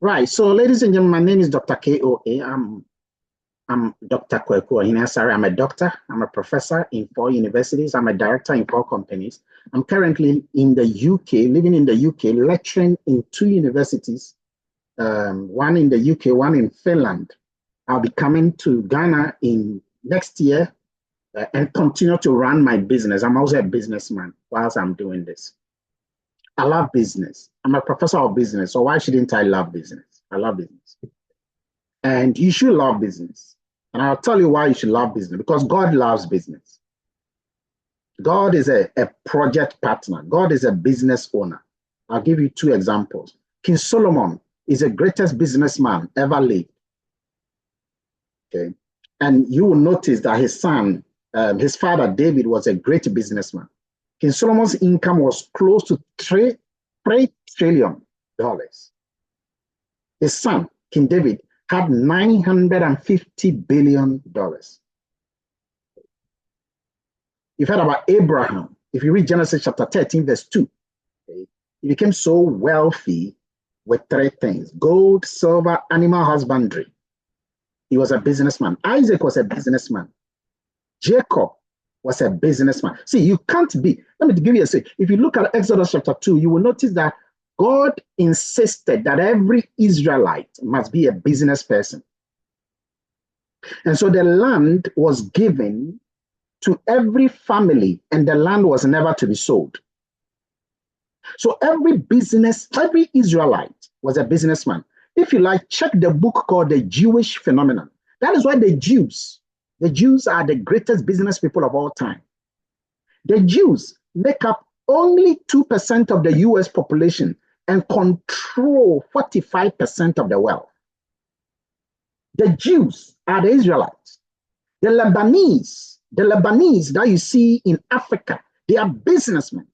Right. So, ladies and gentlemen, my name is Dr. KOA. I'm Dr. Kweku Ohinasare. I'm a doctor. I'm a professor in 4 universities. I'm a director in 4 companies. I'm currently in the UK, living in the UK, lecturing in 2 universities, one in the UK, one in Finland. I'll be coming to Ghana in next year and continue to run my business. I'm also a businessman whilst I'm doing this. I love business. I'm a professor of business, so why shouldn't I love business? I love business. And you should love business. And I'll tell you why you should love business, because God loves business. God is a project partner. God is a business owner. I'll give you 2 examples. King Solomon is the greatest businessman ever lived. Okay. And you will notice that his son, his father, David, was a great businessman. King Solomon's income was close to $3 trillion. His son, King David, had $950 billion. You've heard about Abraham. If you read Genesis chapter 13, verse 2, okay, he became so wealthy with 3 things: gold, silver, animal husbandry. He was a businessman. Isaac was a businessman. Jacob was a businessman. See, you can't be. Let me give you a say. If you look at Exodus chapter 2, you will notice that God insisted that every Israelite must be a business person. And so the land was given to every family, and the land was never to be sold. So every Israelite was a businessman. If you like, check the book called The Jewish Phenomenon. That is why the Jews are the greatest business people of all time. The Jews make up only 2% of the US population and control 45% of the wealth. The Jews are the Israelites. The Lebanese that you see in Africa, they are businessmen.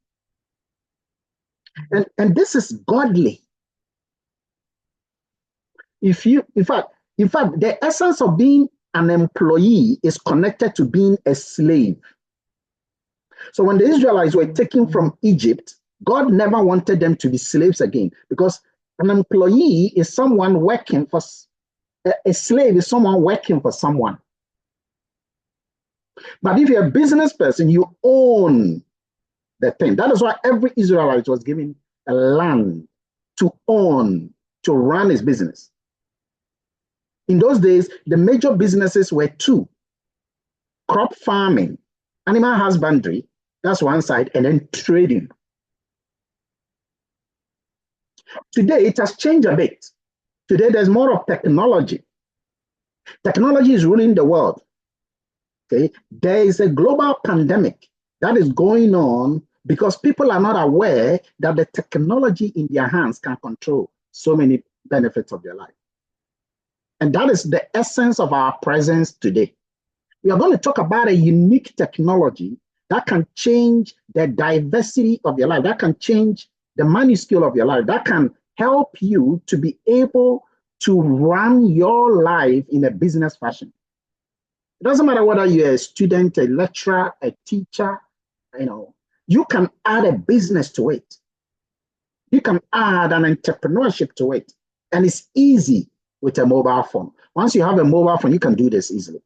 And this is godly. In fact, the essence of being an employee is connected to being a slave. So when the Israelites were taken from Egypt, God never wanted them to be slaves again, because an employee is someone working for, a slave is someone working for someone. But if you're a business person, you own the thing. That is why every Israelite was given a land to own, to run his business. In those days, the major businesses were 2: crop farming, animal husbandry, that's one side, and then trading. Today, it has changed a bit. Today, there's more of technology. Technology is ruling the world. Okay? There is a global pandemic that is going on because people are not aware that the technology in their hands can control so many benefits of their life. And that is the essence of our presence today. We are going to talk about a unique technology that can change the diversity of your life, that can change the minuscule of your life, that can help you to be able to run your life in a business fashion. It doesn't matter whether you're a student, a lecturer, a teacher, you can add a business to it. You can add an entrepreneurship to it. And it's easy with a mobile phone. Once you have a mobile phone, you can do this easily.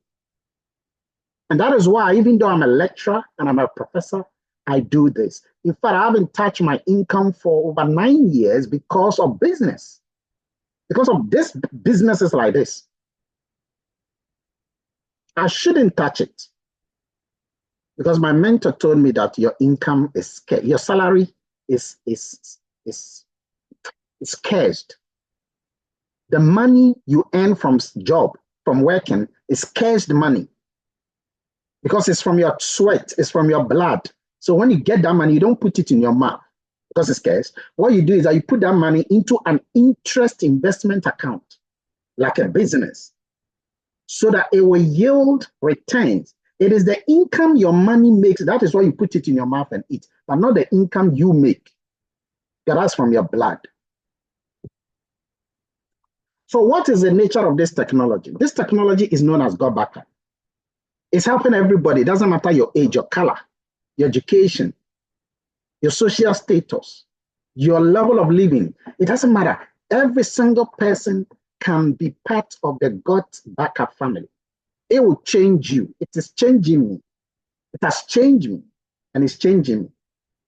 And that is why, even though I'm a lecturer and I'm a professor, I do this. In fact, I haven't touched my income for over 9 years because of business. Because of this businesses like this. I shouldn't touch it. Because my mentor told me that your income is scarce. Your salary is scarce. The money you earn from job, from working, is scarce money. Because it's from your sweat, it's from your blood. So when you get that money, you don't put it in your mouth because it's scarce. What you do is that you put that money into an interest investment account, like a business, so that it will yield returns. It is the income your money makes. That is why you put it in your mouth and eat, but not the income you make. That's from your blood. So what is the nature of this technology? This technology is known as GOTBACKUP. It's helping everybody. It doesn't matter your age, your color, your education, your social status, your level of living. It doesn't matter. Every single person can be part of the GOTBACKUP family. It will change you. It is changing me. It has changed me, and it's changing me.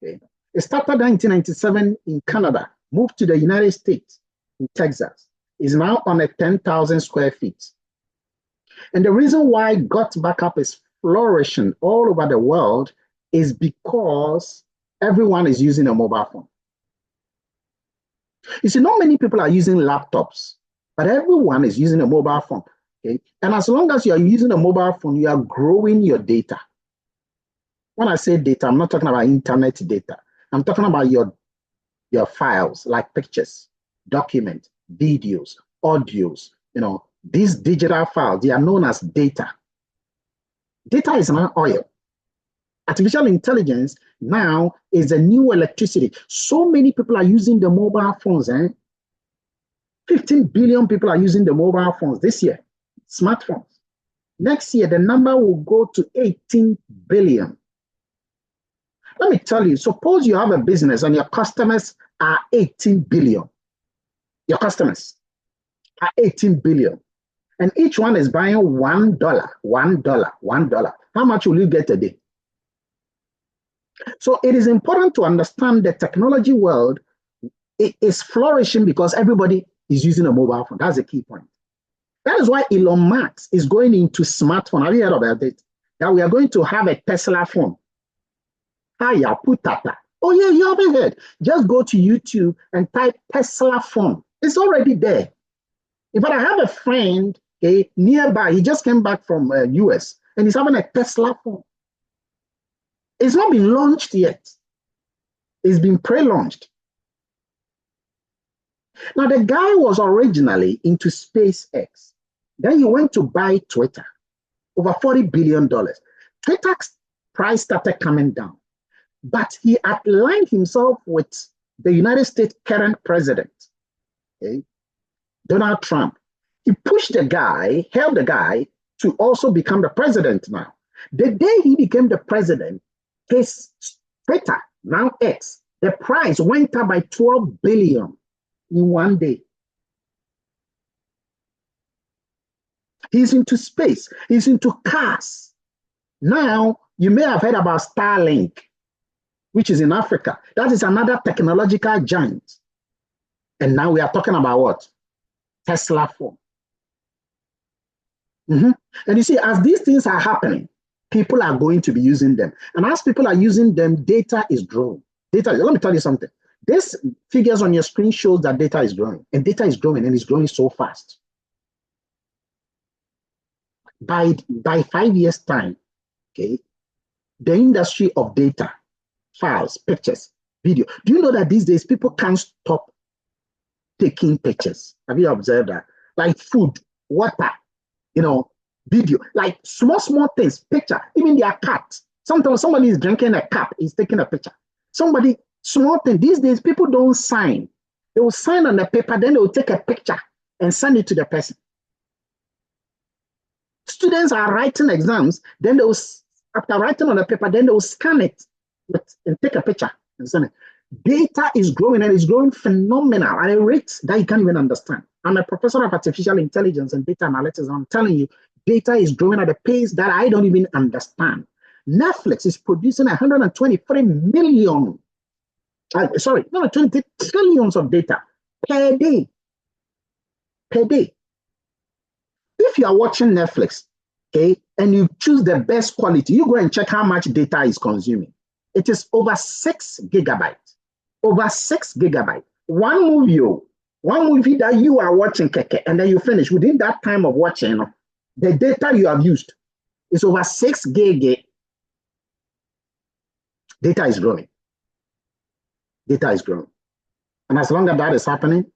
Okay? It started in 1997 in Canada, moved to the United States, in Texas. Is now on a 10,000 square feet. And the reason why GOTBACKUP is flourishing all over the world is because everyone is using a mobile phone. You see, not many people are using laptops, but everyone is using a mobile phone. Okay? And as long as you are using a mobile phone, you are growing your data. When I say data, I'm not talking about internet data. I'm talking about your files, like pictures, documents, videos, audios. These digital files, they are known as data. Data is not oil. Artificial intelligence now is a new electricity. So many people are using the mobile phones. 15 billion people are using the mobile phones this year, smartphones. Next year, the number will go to 18 billion. Let me tell you, suppose you have a business and your customers are 18 billion. Your customers are 18 billion. And each one is buying $1, $1, $1. How much will you get a day? So it is important to understand the technology world is flourishing because everybody is using a mobile phone. That's the key point. That is why Elon Musk is going into smartphone. Have you heard about it? That we are going to have a Tesla phone. Hiya, putata. Oh yeah, you haven't heard. Just go to YouTube and type Tesla phone. It's already there. In fact, I have a friend nearby. He just came back from US and he's having a Tesla phone. It's not been launched yet. It's been pre-launched. Now, the guy was originally into SpaceX. Then he went to buy Twitter, over $40 billion. Twitter's price started coming down. But he aligned himself with the United States current president, Donald Trump. He pushed the guy, helped the guy to also become the president now. The day he became the president, his Twitter, now X, the price went up by 12 billion in one day. He's into space. He's into cars. Now, you may have heard about Starlink, which is in Africa. That is another technological giant. And now we are talking about what? Tesla phone. And you see, as these things are happening, people are going to be using them. And as people are using them, data is growing. Let me tell you something. These figures on your screen shows that data is growing. And data is growing, and it's growing so fast. By 5 years' time, the industry of data, files, pictures, video. Do you know that these days people can't stop taking pictures? Have you observed that? Like food, water, video, like small things, picture, even their cat. Sometimes somebody is drinking a cup, he's taking a picture. Somebody, small thing. These days, people don't sign. They will sign on the paper, then they will take a picture and send it to the person. Students are writing exams, then they will, after writing on the paper, then they will scan it and take a picture and send it. Data is growing, and it's growing phenomenal at a rate that you can't even understand. I'm a professor of artificial intelligence and data analytics, and I'm telling you, data is growing at a pace that I don't even understand. Netflix is producing 123 million, 20 trillions of data per day. Per day. If you are watching Netflix, and you choose the best quality, you go and check how much data is consuming. It is over 6 gigabytes. Over 6 gigabytes. One movie that you are watching, and then you finish within that time of watching, the data you have used is over 6 gig. Data is growing. Data is growing. And as long as that is happening,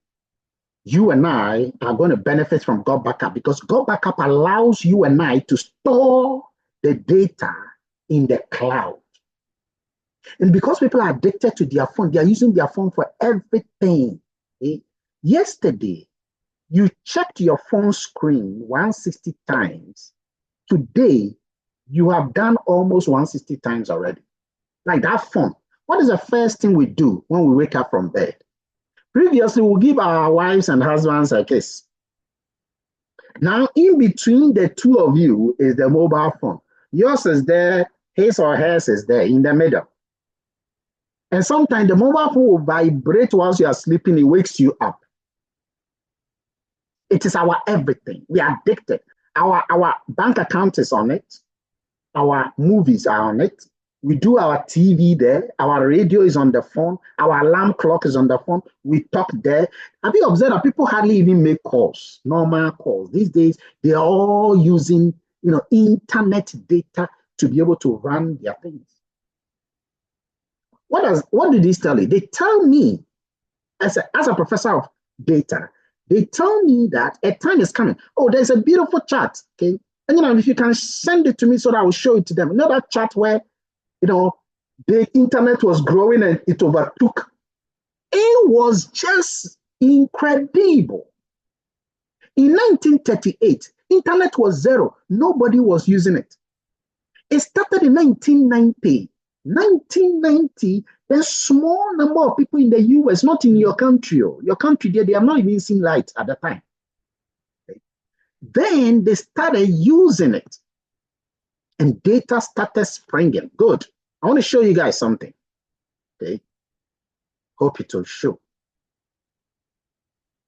you and I are going to benefit from GOTBACKUP, because GOTBACKUP allows you and I to store the data in the cloud. And because people are addicted to their phone, they are using their phone for everything. Yesterday, you checked your phone screen 160 times. Today, you have done almost 160 times already. Like that phone. What is the first thing we do when we wake up from bed? Previously, we give our wives and husbands a kiss. Now, in between the two of you is the mobile phone. Yours is there, his or hers is there in the middle. And sometimes the mobile phone will vibrate whilst you are sleeping, it wakes you up. It is our everything. We are addicted. Our bank account is on it. Our movies are on it. We do our TV there. Our radio is on the phone. Our alarm clock is on the phone. We talk there. Have you observed that people hardly even make calls, normal calls? These days, they are all using, internet data to be able to run their things. What do these tell you? They tell me, as a professor of data, they tell me that a time is coming. Oh, there's a beautiful chart, okay? And if you can send it to me so that I will show it to them. That chart where the internet was growing and it overtook. It was just incredible. In 1938, internet was zero. Nobody was using it. It started in 1990. 1990, there's a small number of people in the US, not in your country. Your country, they have not even seen light at the time. Okay. Then they started using it. And data started springing. Good. I want to show you guys something. Okay. Hope it will show.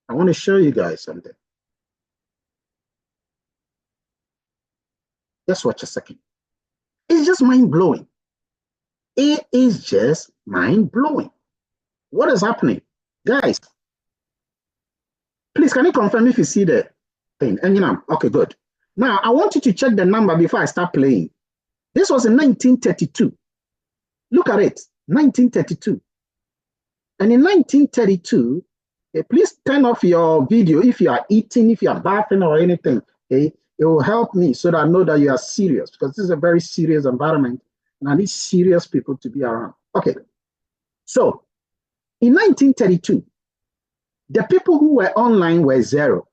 I want to show you guys something. Just watch a second. It's just mind-blowing. It is just mind-blowing. What is happening? Guys, please, can you confirm if you see the thing? And okay, good. Now, I want you to check the number before I start playing. This was in 1932. Look at it, 1932. And in 1932, please turn off your video if you are eating, if you are bathing or anything. Okay? It will help me so that I know that you are serious, because this is a very serious environment and I need serious people to be around. Okay, so in 1932, the people who were online were 0%.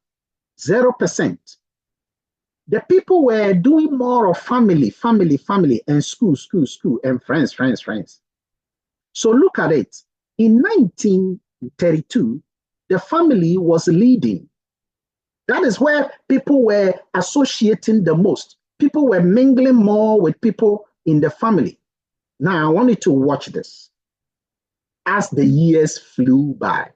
The people were doing more of family, and school, and friends. So look at it. In 1932, the family was leading. That is where people were associating the most. People were mingling more with people in the family. Now, I want you to watch this as the years flew by.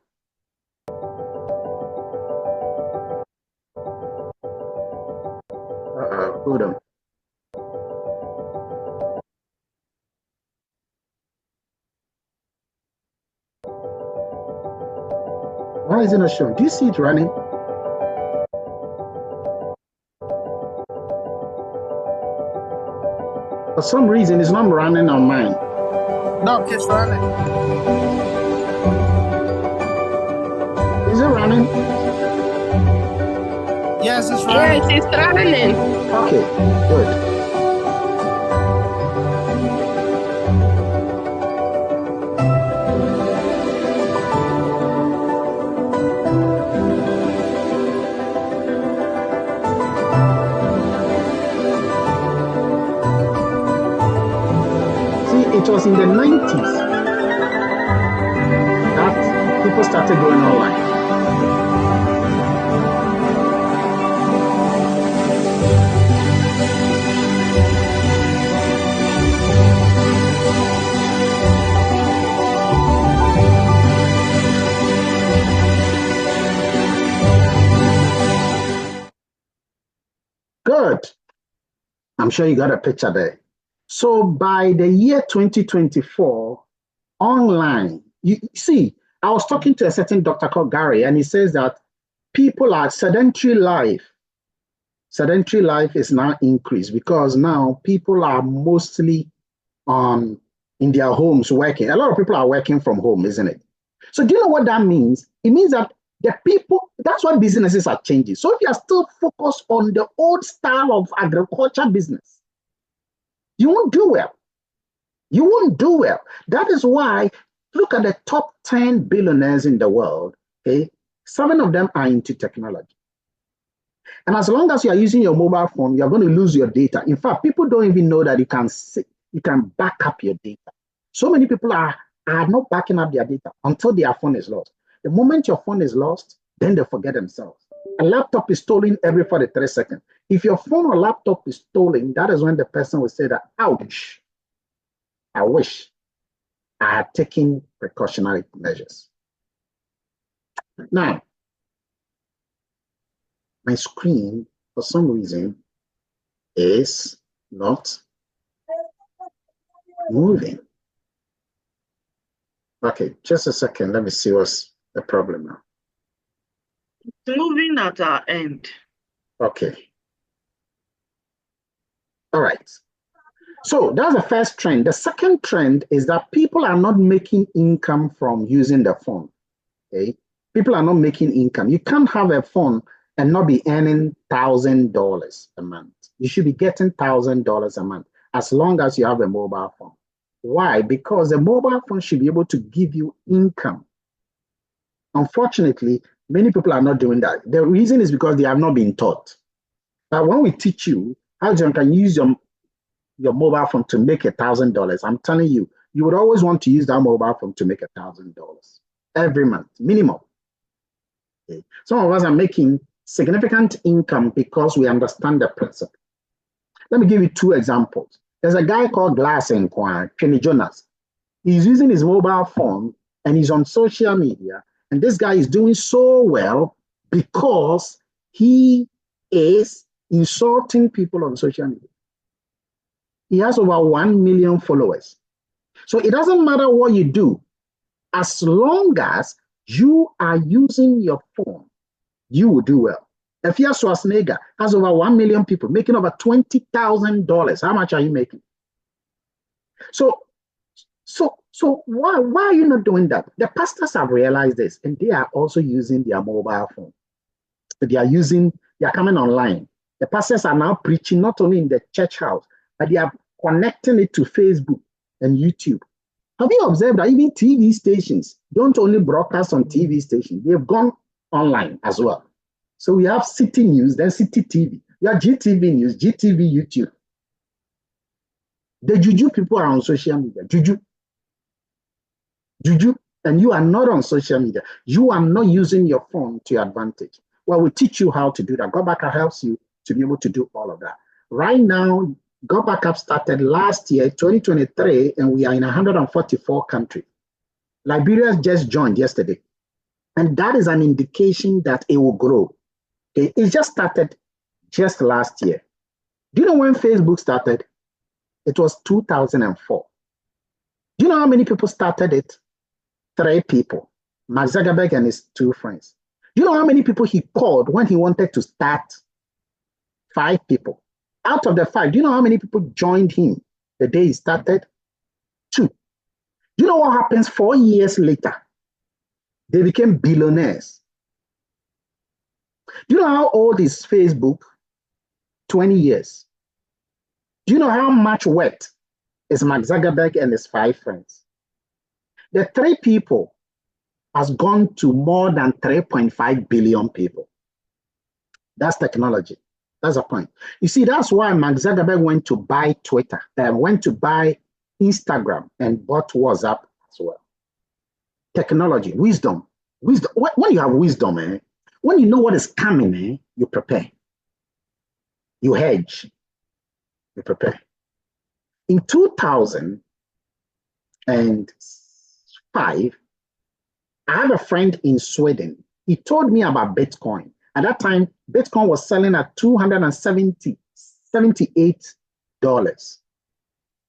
Hold on. Why is it not showing? Do you see it running? For some reason, it's not running on mine. No, it's running. Is it running? Yes, it's running. Yes, it's running. Okay, good. It was in the 90s that people started going online. Good. I'm sure you got a picture there. So by the year 2024, online, you see, I was talking to a certain doctor called Gary, and he says that people are sedentary life is now increased because now people are mostly in their homes working. A lot of people are working from home, isn't it? So do you know what that means? It means that the people, that's why businesses are changing. So if you are still focused on the old style of agriculture business, you won't do well. You won't do well. That is why, look at the top 10 billionaires in the world, okay? 7 of them are into technology. And as long as you are using your mobile phone, you're going to lose your data. In fact, people don't even know that you can back up your data. So many people are not backing up their data until their phone is lost. The moment your phone is lost, then they forget themselves. A laptop is stolen every 43 seconds. If your phone or laptop is stolen, that is when the person will say that, ouch, I wish I had taken precautionary measures. Now, my screen, for some reason, is not moving. Okay, just a second. Let me see what's the problem now. It's moving at our end. Okay. All right. So that's the first trend. The second trend is that people are not making income from using the phone. Okay. People are not making income. You can't have a phone and not be earning $1,000 a month. You should be getting $1,000 a month as long as you have a mobile phone. Why? Because the mobile phone should be able to give you income. Unfortunately, many people are not doing that. The reason is because they have not been taught. But when we teach you how you can use your mobile phone to make $1,000, I'm telling you, you would always want to use that mobile phone to make $1,000 every month, minimum. Okay. Some of us are making significant income because we understand the principle. Let me give you two examples. There's a guy called Glass and Kwan, Kenny Jonas. He's using his mobile phone and he's on social media. And this guy is doing so well because he is insulting people on social media. He has over 1 million followers. So it doesn't matter what you do, as long as you are using your phone, you will do well. Afia Schwarzenegger has over 1 million people making over $20,000. How much are you making? So why are you not doing that? The pastors have realized this, and they are also using their mobile phone. They are coming online. The pastors are now preaching not only in the church house, but they are connecting it to Facebook and YouTube. Have you observed that even TV stations don't only broadcast on TV stations, they've gone online as well. So we have City News, then City TV. We have GTV News, GTV YouTube. The Juju people are on social media. Juju, and you are not on social media. You are not using your phone to your advantage. Well, we teach you how to do that. GOTBACKUP helps you to be able to do all of that. Right now, GOTBACKUP started last year, 2023, and we are in 144 countries. Liberia just joined yesterday. And that is an indication that it will grow. Okay? It just started just last year. Do you know when Facebook started? It was 2004. Do you know how many people started it? 3 people. Mark Zuckerberg and his 2 friends. Do you know how many people he called when he wanted to start? 5 people. Out of the 5, do you know how many people joined him the day he started? 2. Do you know what happens 4 years later? They became billionaires. Do you know how old is Facebook? 20 years. Do you know how much worth is Mark Zuckerberg and his 5 friends? The 3 people has gone to more than 3.5 billion people. That's technology. That's the point. You see, that's why Mark Zuckerberg went to buy Twitter, went to buy Instagram, and bought WhatsApp as well. Technology, wisdom. Wisdom. When you have wisdom, when you know what is coming, you prepare. You hedge. You prepare. In 2005, I have a friend in Sweden. He told me about Bitcoin. At that time, Bitcoin was selling at $278.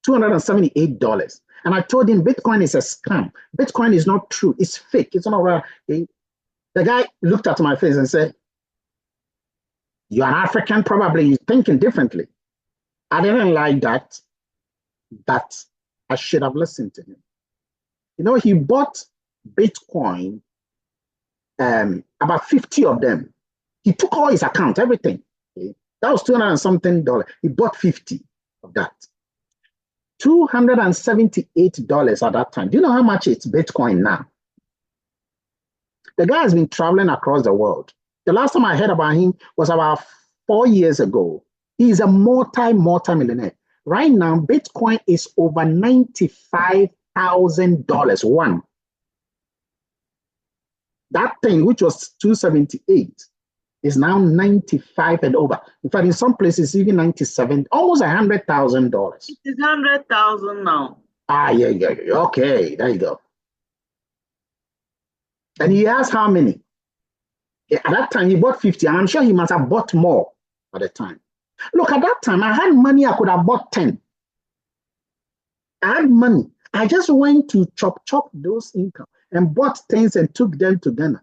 $278. And I told him Bitcoin is a scam. Bitcoin is not true. It's fake. It's not real. The guy looked at my face and said, "You're an African, probably you're thinking differently." I didn't like that, but I should have listened to him. You know, he bought Bitcoin, about 50 of them. He took all his account, everything. Okay? That was $200 and something. He bought 50 of that. $278 at that time. Do you know how much it's Bitcoin now? The guy has been traveling across the world. The last time I heard about him was about 4 years ago. He is a multi-millionaire. Right now, Bitcoin is over $95,000. One. That thing, which was 278, is now 95 and over. In fact, in some places, even 97, almost $100,000. It is 100,000 now. Yeah. Okay, there you go. And he has how many? At that time, he bought 50. I'm sure he must have bought more at the time. Look, at that time, I had money, I could have bought 10. I had money. I just went to chop those income and bought things and took them to Ghana.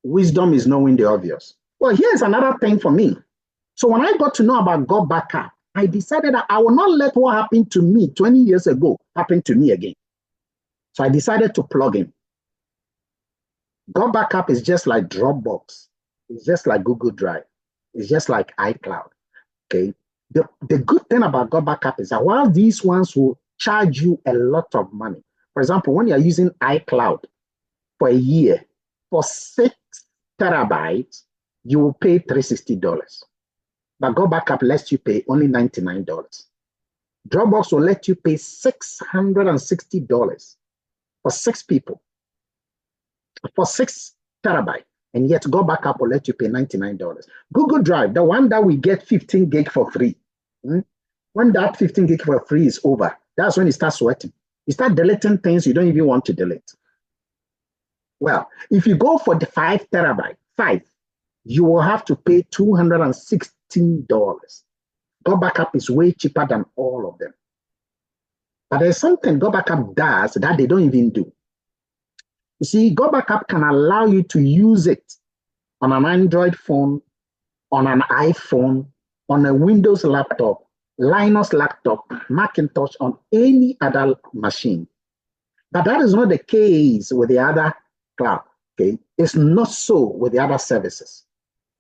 Wisdom is knowing the obvious. Well, here's another thing for me. So when I got to know about GOTBACKUP, I decided that I will not let what happened to me 20 years ago happen to me again. So I decided to plug in. GOTBACKUP is just like Dropbox. It's just like Google Drive. It's just like iCloud. Okay. The good thing about GOTBACKUP is that while these ones will charge you a lot of money, for example, when you're using iCloud for a year, for 6 terabytes, you will pay $360. But GOTBACKUP lets you pay only $99. Dropbox will let you pay $660 for 6 people, for 6 terabytes. And yet GOTBACKUP will let you pay $99. Google Drive, the one that we get 15 gig for free. When that 15 gig for free is over, that's when you start sweating. You start deleting things you don't even want to delete. Well, if you go for the 5 terabyte, you will have to pay $216. GOTBACKUP is way cheaper than all of them. But there's something GOTBACKUP does that they don't even do. You see, GOTBACKUP can allow you to use it on an Android phone, on an iPhone, on a Windows laptop, Linux laptop, Macintosh, on any other machine. But that is not the case with the other cloud. Okay, it's not so with the other services.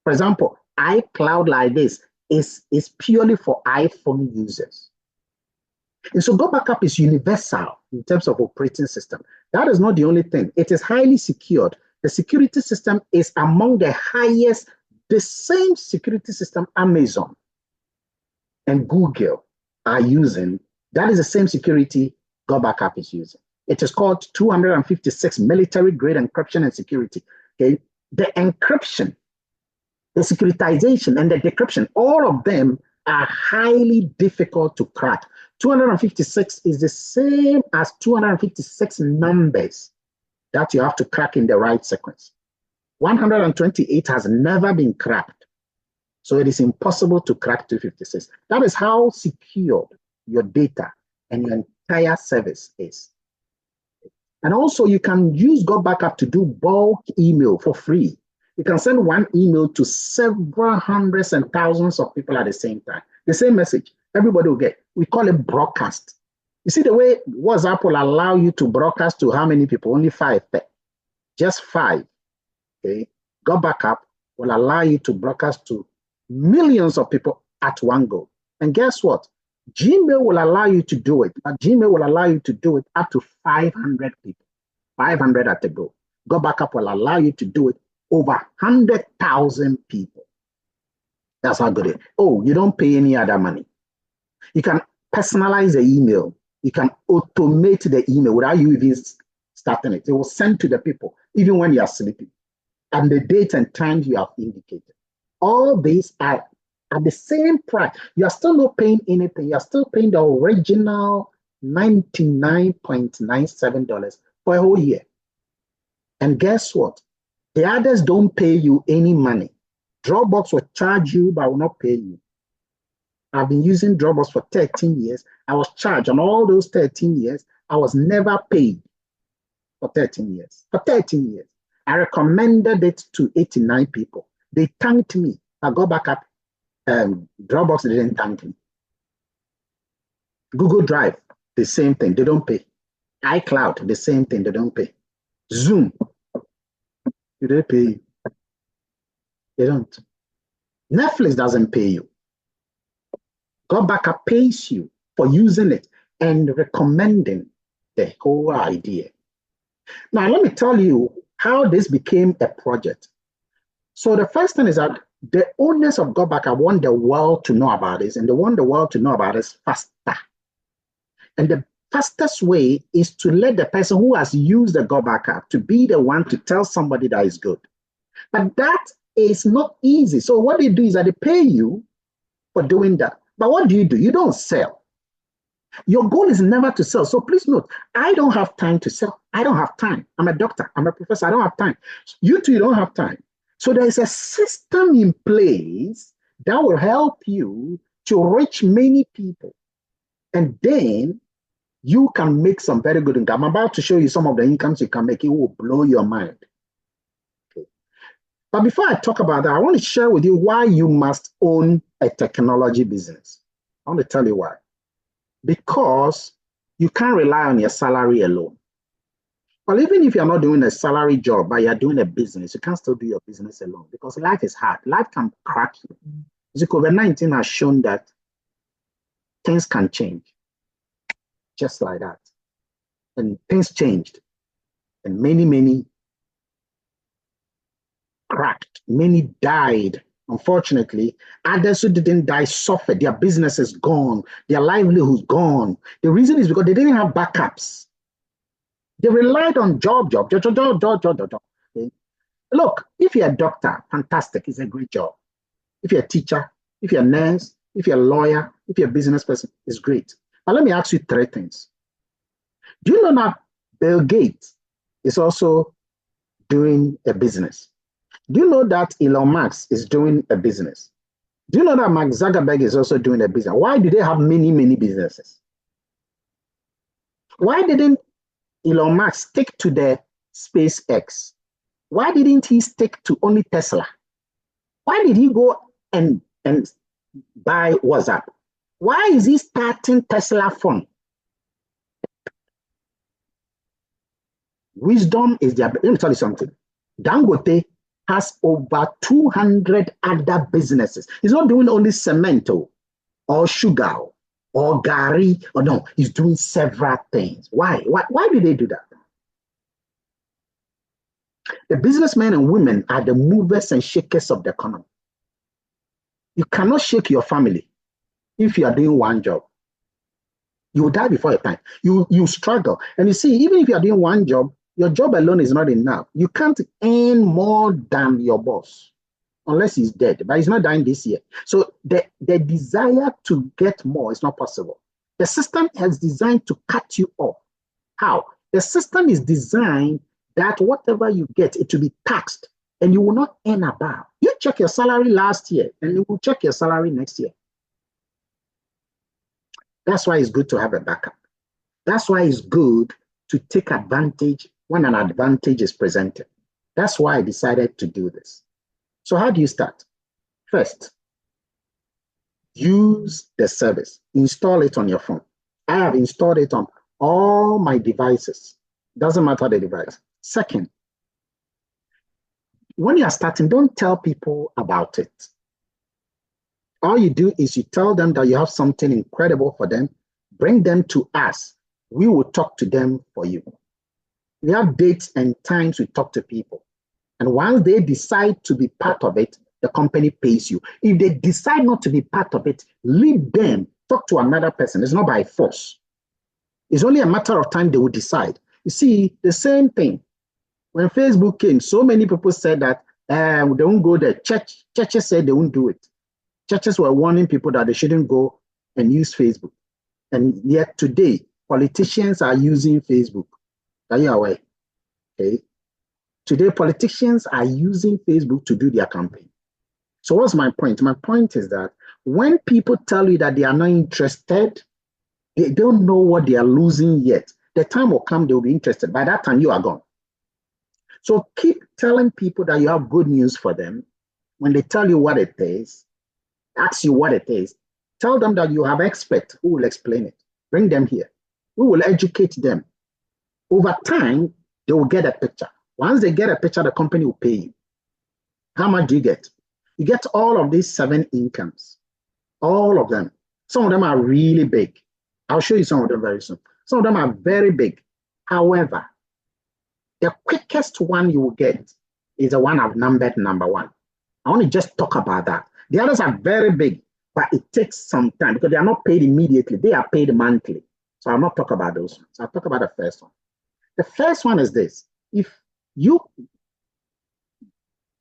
For example, iCloud like this is purely for iPhone users. And so GOTBACKUP is universal in terms of operating system. That is not the only thing. It is highly secured. The security system is among the highest, the same security system Amazon and Google are using. That is the same security GOTBACKUP is using. It is called 256 military grade encryption and security. Okay, the encryption, the securitization, and the decryption, all of them are highly difficult to crack. 256 is the same as 256 numbers that you have to crack in the right sequence. 128 has never been cracked. So it is impossible to crack 256. That is how secured your data and your entire service is. And also you can use GOTBACKUP to do bulk email for free. You can send one email to several hundreds and thousands of people at the same time. The same message, everybody will get. We call it broadcast. You see the way WhatsApp will allow you to broadcast to how many people? Only 5. Just 5. Okay. GOTBACKUP will allow you to broadcast to millions of people at one go. And guess what? Gmail will allow you to do it, but Gmail will allow you to do it up to 500 people, 500 at a go. GOTBACKUP will allow you to do it over 100,000 people. That's how good it is. Oh, you don't pay any other money. You can personalize the email. You can automate the email without you even starting it. It will send to the people, even when you are sleeping, and the date and time you have indicated. All these are at the same price. You are still not paying anything. You are still paying the original $99.97 for a whole year. And guess what? The others don't pay you any money. Dropbox will charge you, but will not pay you. I've been using Dropbox for 13 years. I was charged on all those 13 years. I was never paid for 13 years. For 13 years. I recommended it to 89 people. They thanked me. I go back up. Dropbox didn't thank me. Google Drive, the same thing. They don't pay. iCloud, the same thing. They don't pay. Zoom, do they pay you? They don't. Netflix doesn't pay you. GOTBACKUP pays you for using it and recommending the whole idea. Now, let me tell you how this became a project. So the first thing is that the owners of GOTBACKUP want the world to know about this, and they want the world to know about this faster. And the fastest way is to let the person who has used the GOTBACKUP to be the one to tell somebody that is good. But that is not easy. So what they do is that they pay you for doing that. But what do? You don't sell. Your goal is never to sell. So please note, I don't have time to sell. I don't have time. I'm a doctor. I'm a professor. I don't have time. You too, you don't have time. So there is a system in place that will help you to reach many people. And then you can make some very good income. I'm about to show you some of the incomes you can make. It will blow your mind. Okay. But before I talk about that, I want to share with you why you must own a technology business. I want to tell you why. Because you can't rely on your salary alone. Well, even if you're not doing a salary job, but you're doing a business, you can't still do your business alone because life is hard. Life can crack you. The COVID-19 has shown that things can change just like that. And things changed. And many cracked. Many died. Unfortunately, others who didn't die suffered. Their business is gone. Their livelihood is gone. The reason is because they didn't have backups. They relied on job. Okay? Look, if you're a doctor, fantastic. It's a great job. If you're a teacher, if you're a nurse, if you're a lawyer, if you're a business person, it's great. But let me ask you three things. Do you know that Bill Gates is also doing a business? Do you know that Elon Musk is doing a business? Do you know that Mark Zuckerberg is also doing a business? Why do they have many businesses? Why didn't Elon Musk stick to the SpaceX? Why didn't he stick to only Tesla? Why did he go and buy WhatsApp? Why is he starting Tesla phone? Wisdom is their. Let me tell you something. Dangote has over 200 other businesses. He's not doing only cement or sugar or gari. Or no, he's doing several things. Why? Why do they do that? The businessmen and women are the movers and shakers of the economy. You cannot shake your family if you are doing one job. You will die before your time. You struggle. And you see, even if you are doing one job, your job alone is not enough. You can't earn more than your boss unless he's dead, but he's not dying this year. So the desire to get more is not possible. The system is designed to cut you off. How? The system is designed that whatever you get, it will be taxed and you will not earn above. You check your salary last year and you will check your salary next year. That's why it's good to have a backup. That's why it's good to take advantage when an advantage is presented. That's why I decided to do this. So how do you start? First, use the service. Install it on your phone. I have installed it on all my devices. Doesn't matter the device. Second, when you are starting, don't tell people about it. All you do is you tell them that you have something incredible for them, bring them to us. We will talk to them for you. We have dates and times we talk to people. And once they decide to be part of it, the company pays you. If they decide not to be part of it, leave them, talk to another person. It's not by force. It's only a matter of time they will decide. You see, the same thing. When Facebook came, so many people said that they won't go there. Churches said they won't do it. Churches were warning people that they shouldn't go and use Facebook. And yet today, politicians are using Facebook. Are you aware? Okay. Today, politicians are using Facebook to do their campaign. So what's my point? My point is that when people tell you that they are not interested, they don't know what they are losing yet. The time will come, they will be interested. By that time, you are gone. So keep telling people that you have good news for them. When they tell you what it is, ask you what it is, tell them that you have experts who will explain it. Bring them here. We will educate them. Over time, they will get a picture. Once they get a picture, the company will pay you. How much do you get? You get all of these 7 incomes. All of them. Some of them are really big. I'll show you some of them very soon. Some of them are very big. However, the quickest one you will get is the one I've numbered number 1. I want to just talk about that. The others are very big, but it takes some time because they are not paid immediately. They are paid monthly. So I'll not talk about those ones. I'll talk about the first one. The first one is this. If you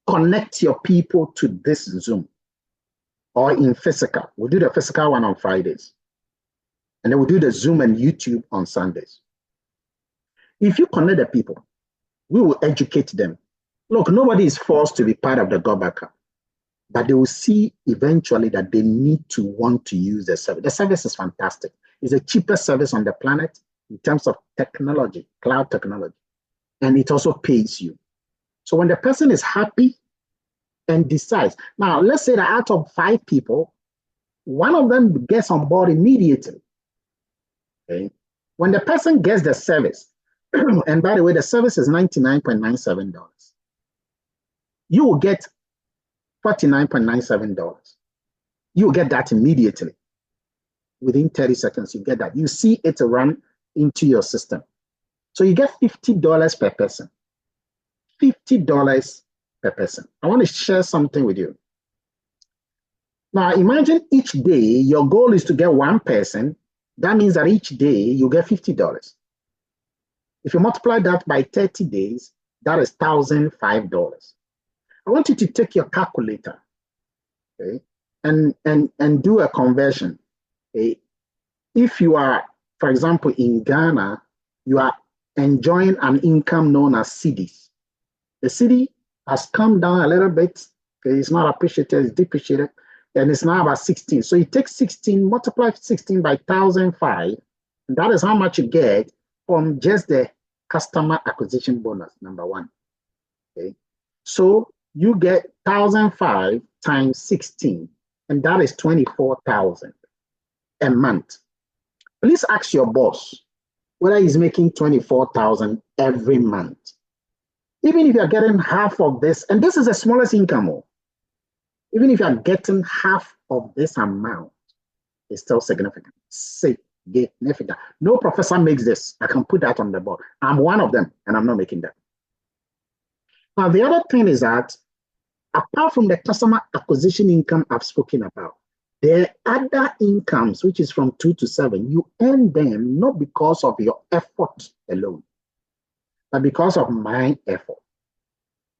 connect your people to this Zoom or in physical, we'll do the physical one on Fridays. And then we'll do the Zoom and YouTube on Sundays. If you connect the people, we will educate them. Look, nobody is forced to be part of the GOTBACKUP, but they will see eventually that they need to want to use the service. The service is fantastic. It's the cheapest service on the planet in terms of technology, cloud technology, and it also pays you. So when the person is happy and decides, now let's say that out of 5 people, one of them gets on board immediately. Okay? When the person gets the service, and by the way, the service is $99.97. You will get $49.97. You will get that immediately. Within 30 seconds, you get that. You see it run into your system. So you get $50 per person. $50 per person. I want to share something with you. Now, imagine each day your goal is to get 1 person. That means that each day you get $50. If you multiply that by 30 days, that is $1,005. I want you to take your calculator, okay, and do a conversion. Okay? If you are, for example, in Ghana, you are enjoying an income known as cedis. The cedi has come down a little bit. Okay? It's not appreciated, it's depreciated, and it's now about 16. So you take 16, multiply 16 by 1,005, and that is how much you get from just the customer acquisition bonus, number 1. Okay, so you get 1,005 times 16, and that is 24,000 a month. Please ask your boss whether he's making 24,000 every month. Even if you're getting half of this, and this is the smallest income, even if you're getting half of this amount, it's still significant. Significant. No professor makes this. I can put that on the board. I'm one of them, and I'm not making that. Now, the other thing is that apart from the customer acquisition income I've spoken about, there are other incomes, which is from 2 to 7. You earn them not because of your effort alone, but because of my effort,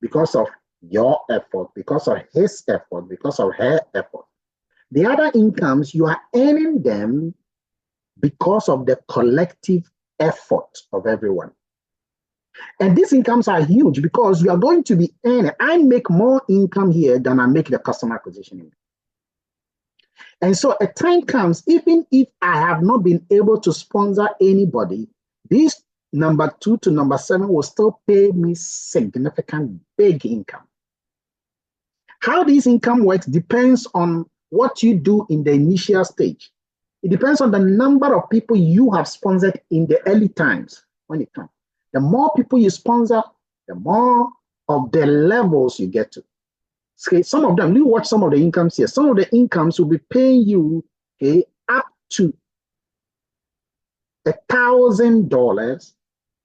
because of your effort, because of his effort, because of her effort. The other incomes, you are earning them because of the collective effort of everyone. And these incomes are huge because you are going to be earning. I make more income here than I make the customer acquisition income. And so a time comes, even if I have not been able to sponsor anybody, this number 2 to number 7 will still pay me significant big income. How this income works depends on what you do in the initial stage. It depends on the number of people you have sponsored in the early times when it comes. The more people you sponsor, the more of the levels you get to. Okay, some of them, you watch some of the incomes here. Some of the incomes will be paying you, okay, up to $1,000,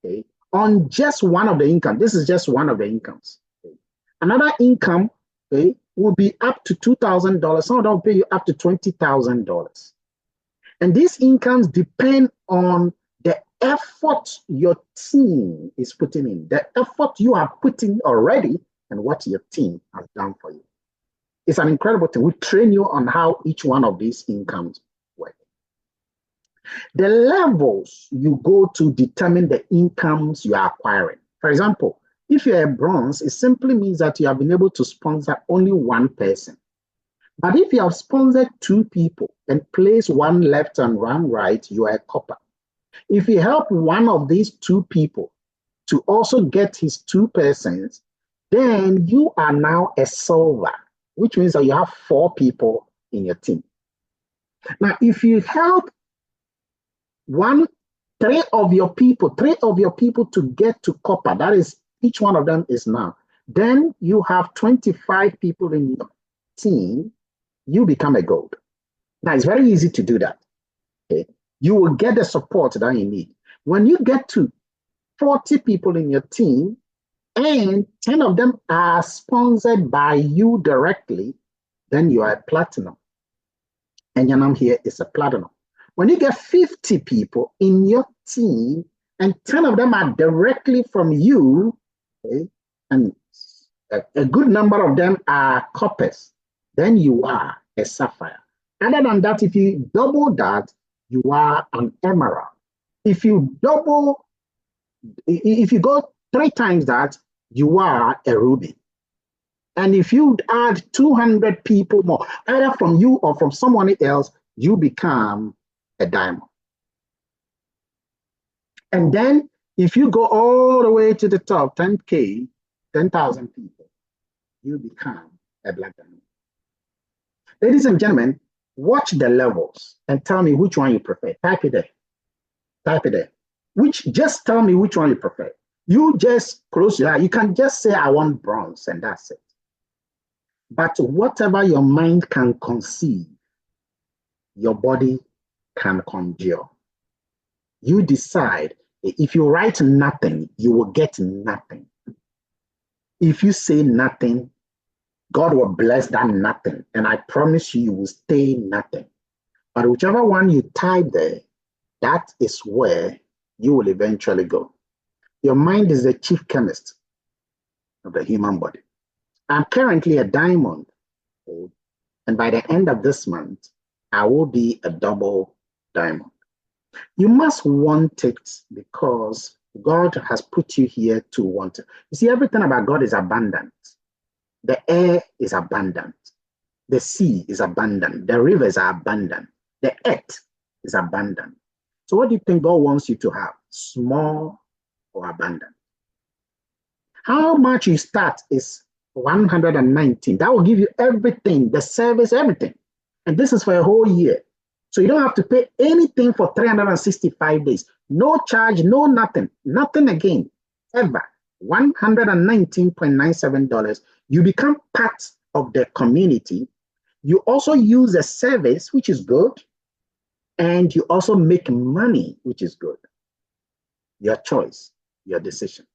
okay, on just one of the income. This is just one of the incomes. Okay. Another income, okay, will be up to $2,000. Some of them will pay you up to $20,000. And these incomes depend on the effort your team is putting in, the effort you are putting already, and what your team has done for you. It's an incredible thing. We train you on how each one of these incomes work. The levels you go to determine the incomes you are acquiring. For example, if you're a bronze, it simply means that you have been able to sponsor only 1 person. But if you have sponsored 2 people and place 1 left and 1 right, you are a copper. If you help one of these 2 people to also get his 2 persons, then you are now a silver, which means that you have 4 people in your team. Now, if you help 3 of your people to get to copper, that is, each one of them is now, then you have 25 people in your team, you become a gold. Now, it's very easy to do that. Okay? You will get the support that you need. When you get to 40 people in your team, and 10 of them are sponsored by you directly, then you are a platinum. And Yanam here is a platinum. When you get 50 people in your team and 10 of them are directly from you, okay, and a good number of them are coppers, then you are a sapphire. Other than that, if you double that, you are an emerald. If you go 3 times that, you are a ruby. And if you add 200 people more, either from you or from someone else, you become a diamond. And then if you go all the way to the top, 10K, 10,000 people, you become a black diamond. Ladies and gentlemen, watch the levels and tell me which one you prefer. Type it there. Type it there. Just tell me which one you prefer. You just close your eye. You can just say, I want bronze, and that's it. But whatever your mind can conceive, your body can conjure. You decide. If you write nothing, you will get nothing. If you say nothing, God will bless that nothing. And I promise you, you will stay nothing. But whichever one you type there, that is where you will eventually go. Your mind is the chief chemist of the human body. I'm currently a diamond. And by the end of this month, I will be a double diamond. You must want it because God has put you here to want it. You see, everything about God is abundant. The air is abundant. The sea is abundant. The rivers are abundant. The earth is abundant. So what do you think God wants you to have? Small or abundant? How much you start is 119. That will give you everything, the service, everything. And this is for a whole year. So you don't have to pay anything for 365 days. No charge, no nothing. Nothing again, ever. $119.97. You become part of the community. You also use a service, which is good. And you also make money, which is good. Your choice, your decision.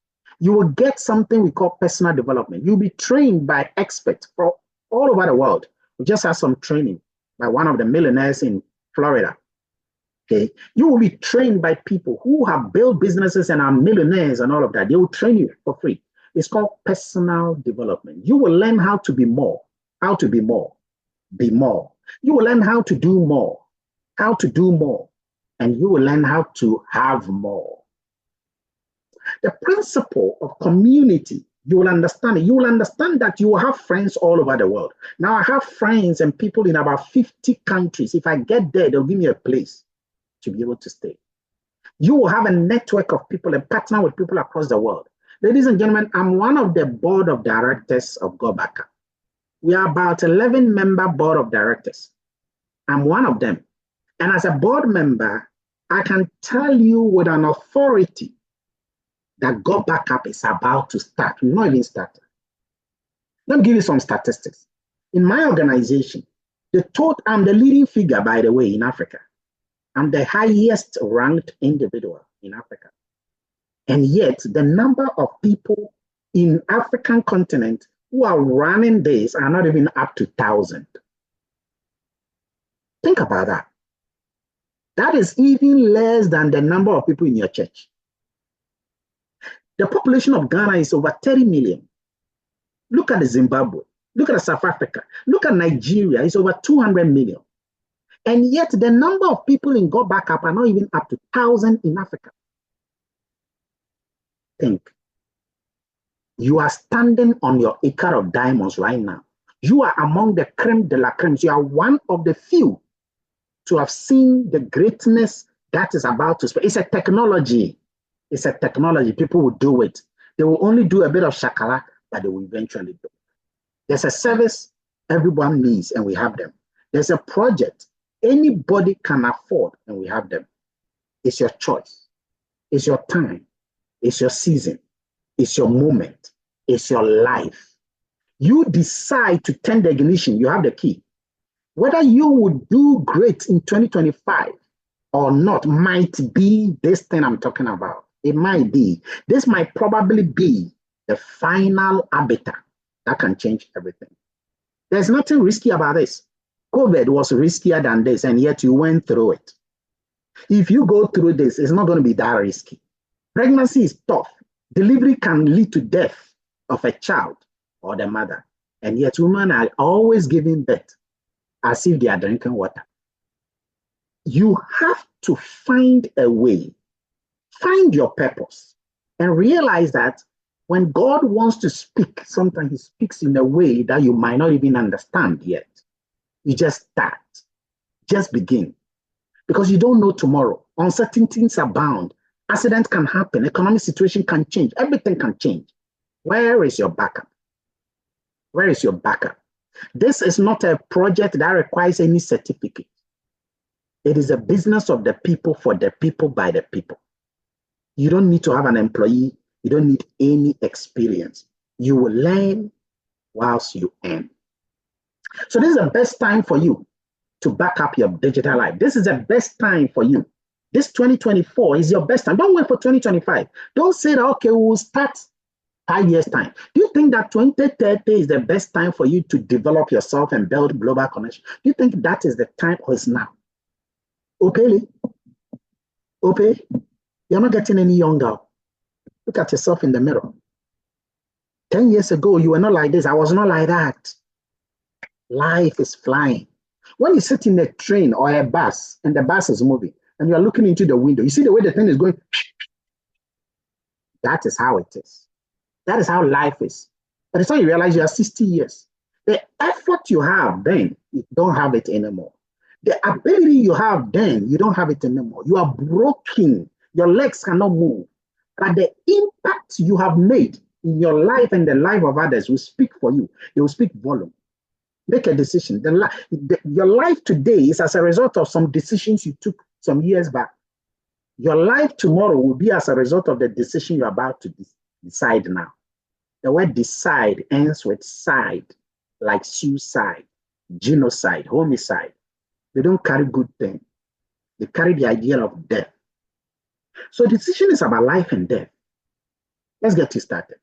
You will get something we call personal development. You'll be trained by experts from all over the world. We just had some training by one of the millionaires in Florida. Okay, you will be trained by people who have built businesses and are millionaires and all of that. They will train you for free. It's called personal development. You will learn how to be more, how to be more, be more. You will learn how to do more, how to do more, and you will learn how to have more. The principle of community, you will understand it. You will understand that you will have friends all over the world. Now I have friends and people in about 50 countries. If I get there, they'll give me a place to be able to stay. You will have a network of people and partner with people across the world. Ladies and gentlemen, I'm one of the board of directors of GOTBACKUP. We are about 11-member board of directors. I'm one of them. And as a board member, I can tell you with an authority that GOTBACKUP is about to start. We've not even started. Let me give you some statistics. In my organization, I'm the leading figure, by the way, in Africa. I'm the highest ranked individual in Africa. And yet the number of people in African continent who are running this are not even up to 1,000. Think about that. That is even less than the number of people in your church. The population of Ghana is over 30 million. Look at Zimbabwe. Look at South Africa. Look at Nigeria. It's over 200 million. And yet the number of people in GOTBACKUP are not even up to 1,000 in Africa. Think. You are standing on your acre of diamonds right now. You are among the creme de la creme. You are one of the few to have seen the greatness that is about to spread. It's a technology. It's a technology. People will do it. They will only do a bit of shakala, but they will eventually do it. There's a service everyone needs, and we have them. There's a project anybody can afford, and we have them. It's your choice. It's your time. It's your season. It's your moment. It's your life. You decide to turn the ignition. You have the key. Whether you would do great in 2025 or not might be this thing I'm talking about. It might be. This might probably be the final arbiter that can change everything. There's nothing risky about this. COVID was riskier than this, and yet you went through it. If you go through this, it's not going to be that risky. Pregnancy is tough. Delivery can lead to death of a child or the mother. And yet women are always giving birth as if they are drinking water. You have to find a way, find your purpose, and realize that when God wants to speak, sometimes he speaks in a way that you might not even understand yet. You just start, just begin. Because you don't know tomorrow. Uncertainties abound. Accidents can happen. Economic situation can change. Everything can change. Where is your backup? Where is your backup? This is not a project that requires any certificate. It is a business of the people, for the people, by the people. You don't need to have an employee. You don't need any experience. You will learn whilst you earn. So this is the best time for you to back up your digital life. This is the best time for you. This 2024 is your best time. Don't wait for 2025. Don't say that, okay, we'll start 5 years' time. Do you think that 2030 is the best time for you to develop yourself and build global connection? Do you think that is the time, or is now? Okay, you're not getting any younger. Look at yourself in the mirror. 10 years ago, you were not like this. I was not like that. Life is flying. When you sit in a train or a bus and the bus is moving and you are looking into the window, you see the way the thing is going. That is how it is. That is how life is. By the time you realize you are 60 years, the effort you have then, you don't have it anymore. The ability you have then, you don't have it anymore. You are broken. Your legs cannot move. But the impact you have made in your life and the life of others will speak for you. It will speak volume. Make a decision. Your life today is as a result of some decisions you took some years back. Your life tomorrow will be as a result of the decision you're about to decide now. The word decide ends with side, like suicide, genocide, homicide. They don't carry good things. They carry the idea of death. So decision is about life and death. Let's get you started.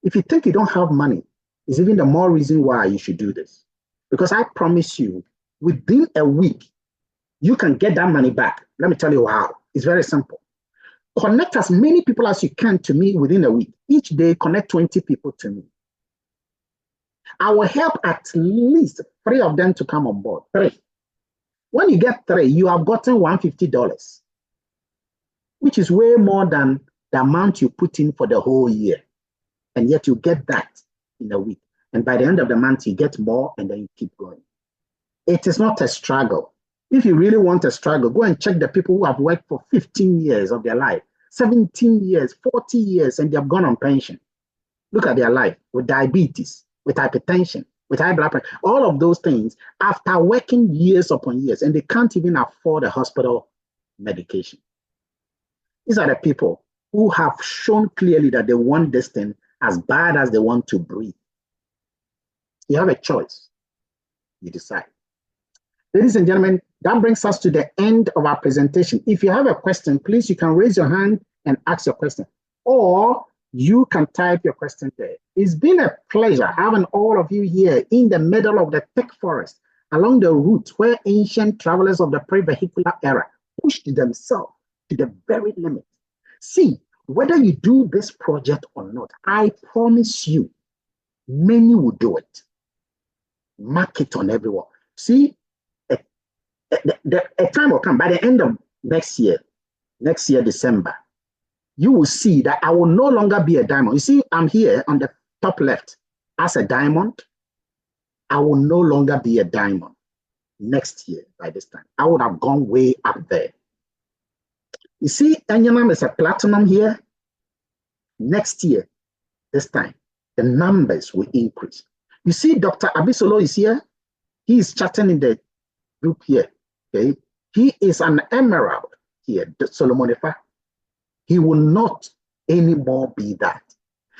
If you think you don't have money, it's even the more reason why you should do this. Because I promise you, within a week, you can get that money back. Let me tell you how. It's very simple. Connect as many people as you can to me within a week. Each day, connect 20 people to me. I will help at least 3 of them to come on board. 3. When you get 3, you have gotten $150, which is way more than the amount you put in for the whole year. And yet you get that in a week. And by the end of the month, you get more, and then you keep going. It is not a struggle. If you really want a struggle, go and check the people who have worked for 15 years of their life, 17 years, 40 years, and they have gone on pension. Look at their life with diabetes, with hypertension, with high blood pressure, all of those things after working years upon years, and they can't even afford a hospital medication. These are the people who have shown clearly that they want this thing as bad as they want to breathe. You have a choice. You decide. Ladies and gentlemen, that brings us to the end of our presentation. If you have a question, please, you can raise your hand and ask your question, or you can type your question there. It's been a pleasure having all of you here in the middle of the tech forest, along the route where ancient travelers of the pre-vehicular era pushed themselves to the very limit. See, whether you do this project or not, I promise you, many will do it. Mark it on everyone. See, a time will come by the end of next year, December, you will see that I will no longer be a diamond. You see, I'm here on the top left as a diamond. I will no longer be a diamond next year by this time. I would have gone way up there. You see, Enyanam is a platinum here. Next year, this time, the numbers will increase. You see, Dr. Abisolo is here. He is chatting in the group here. Okay, he is an emerald here, Solomon Efa. He will not anymore be that.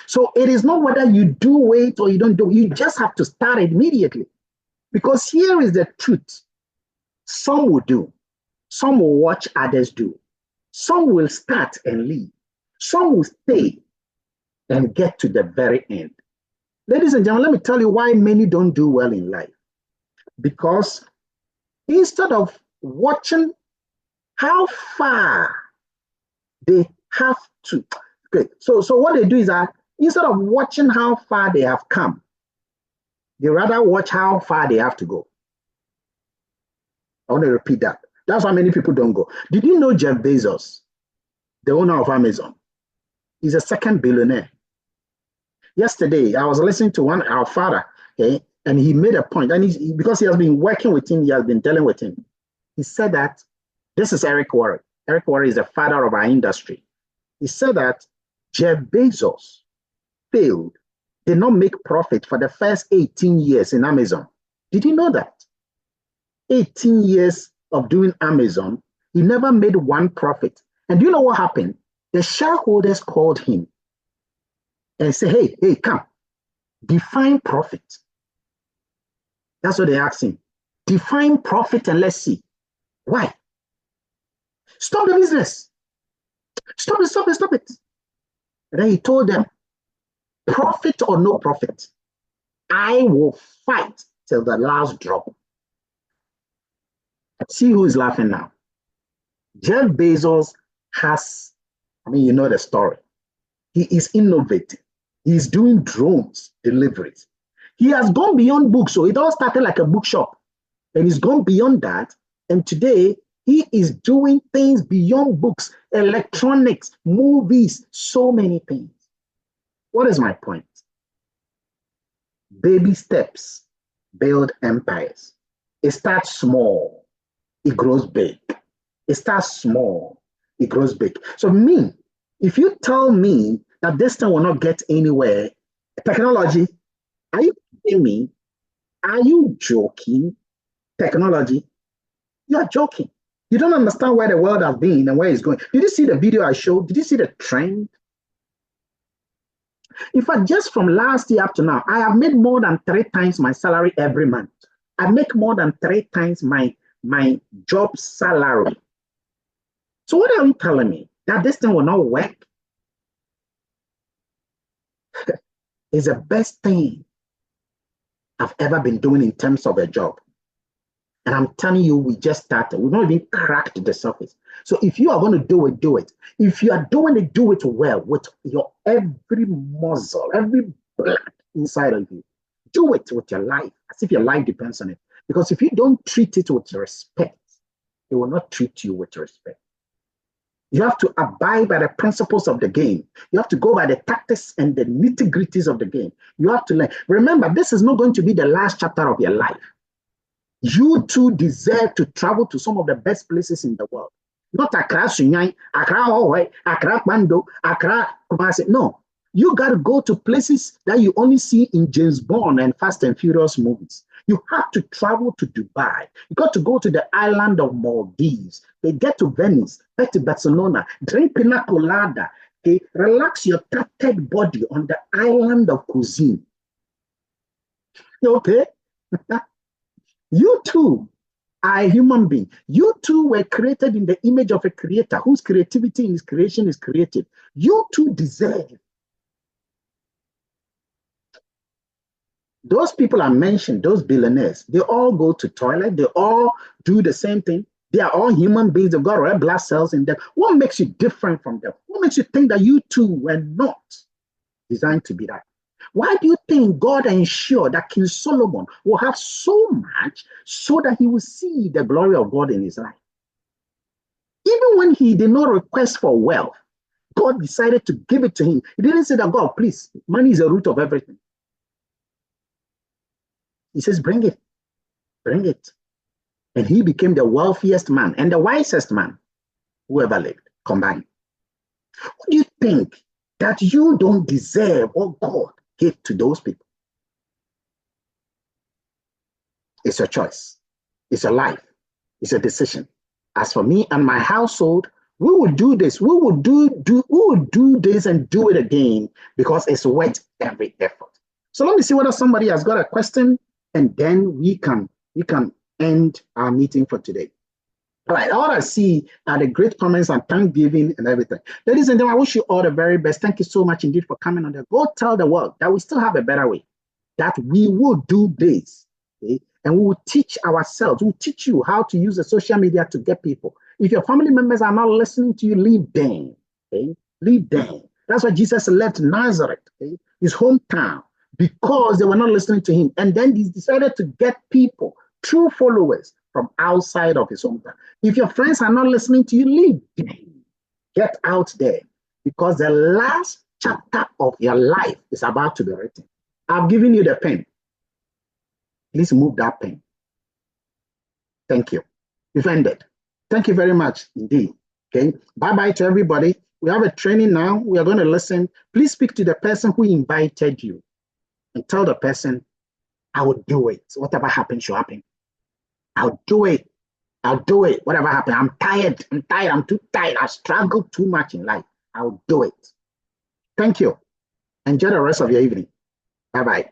So it is not whether you do it or you don't do it. You just have to start immediately. Because here is the truth. Some will do. Some will watch others do. Some will start and leave. Some will stay and get to the very end. Ladies and gentlemen, let me tell you why many don't do well in life. Because instead of watching how far they have to. Okay, so what they do is that instead of watching how far they have come, they rather watch how far they have to go. I want to repeat that. That's why many people don't go. Did you know Jeff Bezos, the owner of Amazon, is a second billionaire? Yesterday, I was listening to our father, okay, and he made a point, and because he has been working with him, he has been dealing with him. He said that this is Eric Worre. Eric Worre is the father of our industry. He said that Jeff Bezos failed, did not make profit for the first 18 years in Amazon. Did you know that? 18 years of doing Amazon, he never made one profit. And do you know what happened? The shareholders called him and said, hey, come, define profit. That's what they asked him. Define profit and let's see. Why? Stop the business. Stop it. And then he told them, profit or no profit, I will fight till the last drop. See who is laughing now. Jeff Bezos has, you know the story. He is innovative. He's doing drones deliveries. He has gone beyond books. So it all started like a bookshop. And he's gone beyond that. And today, he is doing things beyond books, electronics, movies, so many things. What is my point? Baby steps build empires. It starts small, it grows big. It starts small, it grows big. So if you tell me that this thing will not get anywhere, technology, are you kidding me? Are you joking? Technology, you're joking. You don't understand where the world has been and where it's going. Did you see the video I showed? Did you see the trend? In fact, just from last year up to now, I have made more than 3 times my salary every month. I make more than 3 times my job salary. So what are you telling me? That this thing will not work? It's the best thing I've ever been doing in terms of a job. And I'm telling you, we just started. We've not even cracked the surface. So if you are going to do it, do it. If you are doing it, do it well with your every muscle, every blood inside of you. Do it with your life, as if your life depends on it. Because if you don't treat it with respect, it will not treat you with respect. You have to abide by the principles of the game. You have to go by the tactics and the nitty-gritties of the game. You have to learn. Remember, this is not going to be the last chapter of your life. You too deserve to travel to some of the best places in the world. Not Accra, Sunyai, Accra, Hawaii, Accra, Kwando, Accra, Kumasi. No, you got to go to places that you only see in James Bond and Fast and Furious movies. You have to travel to Dubai. You got to go to the island of Maldives. They get to Venice, get to Barcelona, drink pina colada. Okay? Relax your tattered body on the island of cuisine. Okay? You too are a human being. You too were created in the image of a creator whose creativity in his creation is creative. You too deserve. Those people I mentioned, those billionaires, they all go to toilet. They all do the same thing. They are all human beings. They've got red blood cells in them. What makes you different from them? What makes you think that you too were not designed to be that? Why do you think God ensured that King Solomon will have so much so that he will see the glory of God in his life? Even when he did not request for wealth, God decided to give it to him. He didn't say that, God, please, money is the root of everything. He says, bring it, bring it. And he became the wealthiest man and the wisest man who ever lived combined. What do you think that you don't deserve what God gave to those people? It's your choice. It's your life. It's a decision. As for me and my household, we will do this. We will do this and do it again because it's worth every effort. So let me see whether somebody has got a question, and then we can end our meeting for today. All right, all I see are the great comments and thanksgiving and everything. Ladies and gentlemen, I wish you all the very best. Thank you so much indeed for coming on there. Go tell the world that we still have a better way, that we will do this, okay? And we will teach ourselves, we'll teach you how to use the social media to get people. If your family members are not listening to you, leave them. Okay? Leave them. That's why Jesus left Nazareth, okay? His hometown, because they were not listening to him. And then he decided to get people, true followers, from outside of his hometown. If your friends are not listening to you, leave them. Get out there, because the last chapter of your life is about to be written. I've given you the pen. Please move that pen. Thank you. We've ended. Thank you very much indeed. Okay. Bye-bye to everybody. We have a training now. We are going to listen. Please speak to the person who invited you and tell the person, I will do it. Whatever happens should happen. I'll do it. I'll do it. Whatever happens. I'm tired. I'm too tired. I've struggled too much in life. I'll do it. Thank you. Enjoy the rest of your evening. Bye-bye.